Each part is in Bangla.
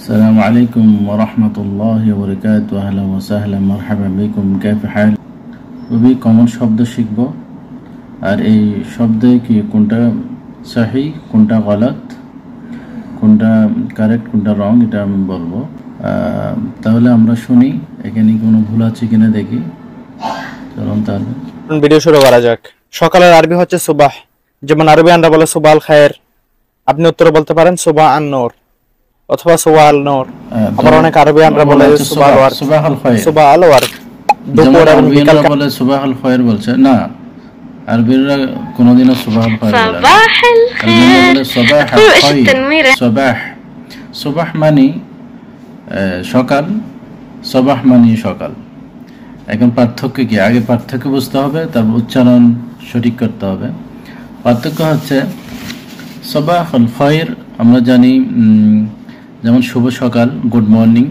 السلام عليكم ورحمة الله وبركاته أهلا وسهلا مرحبا بكم كيف حال খুবই কমন শব্দ শিখব আর এই শব্দে কি কোনটা সহি কোনটা গলত কোনটা কারেক্ট কোনটা রং এটা আমি বলবো তাহলে আমরা শুনি এখানে কোনো ভুল আছে কিনা দেখি চলুন তাহলে ভিডিও শুরু করা যাক। সকালের আরবি হচ্ছে সুবাহ, যেমন আরবি আমরা বলে সুবাল খায়ের, আপনি উত্তরে বলতে পারেন সুবাহ আন নূর অথবা সুবাহ আল নূর। আবার অনেক আরবি আমরা বলে সুবাহ আল ওয়ার, সুবাহ আল খায়ের, সুবাহ আল ওয়ার। দুপুর এবং বিকাল বলে সুবাহ আল খায়ের বলছে না, আরবিরা কোনদিনও সুবাহ আল খায়ের বলে না, আরবিরা বলে সুবাহ আল খায়ের। সুবাহ মানে সকাল, সুবাহ মানে সকাল। এখন পার্থক্য কি, আগে পার্থক্য বুঝতে হবে, তারপর উচ্চারণ সঠিক করতে হবে। পার্থক্য হচ্ছে সবাহ আল খায়ের আমরা জানি যেমন শুভ সকাল, গুড মর্নিং,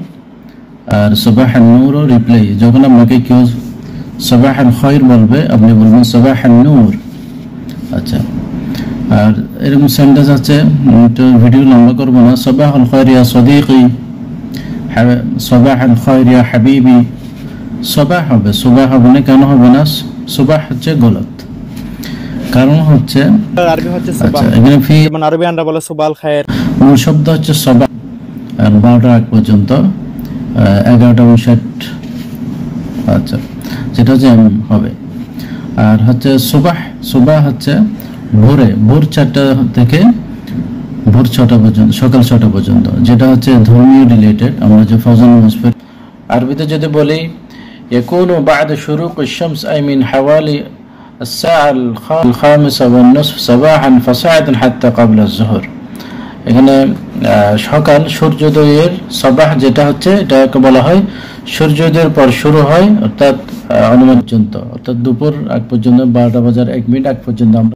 আর সবাহ আন নূর ও রিপ্লাই। যখন আপনাকে কেউ সবাহ আল খায়ের বলবে আপনি বলবেন সবাহ আন নূর। আচ্ছা, আর এরকম সেন্টেন্স আছে, তো ভিডিও লম্বা করবো না। সবাহ আল খায়ের ইয়া সদীকি, সবাহ আল খায়ের ইয়া হাবিবি। সবাহ হবে, সুবাহ হবে না। কেন হবে না? সুবাহ হচ্ছে গলত, কারণ হচ্ছে আরবি হচ্ছে সুবাহ। এখানে যেমন আরবি আমরা বলে সুবাল খায়ের, মূল শব্দ হচ্ছে সবাহ। আর 12টার আগ পর্যন্ত 11:59, আচ্ছা যেটা হচ্ছে হবে। আর হচ্ছে সুবাহ, সুবাহ হচ্ছে ভোরে, ভোর 4টা থেকে ভোর 6টা পর্যন্ত, সকাল 6টা পর্যন্ত, যেটা হচ্ছে ধর্মীয় রিলেটেড। আমরা যে ফজর নামাজ পড়ি, আরবিতে যদি বলি يكون بعد شروق الشمس أي من حوالي الساعة 5:30 صباحا فصاعدا حتى قبل الظهر। এখানে সকাল সূর্যোদয়ের সবাহ যেটা হচ্ছে এটাকে বলা হয় সূর্যোদয়ের পর শুরু হয়, অর্থাৎ অনুমান পর্যন্ত, অর্থাৎ দুপুর আগ পর্যন্ত 12টা বাজার 1 মিনিট আগ পর্যন্ত আমরা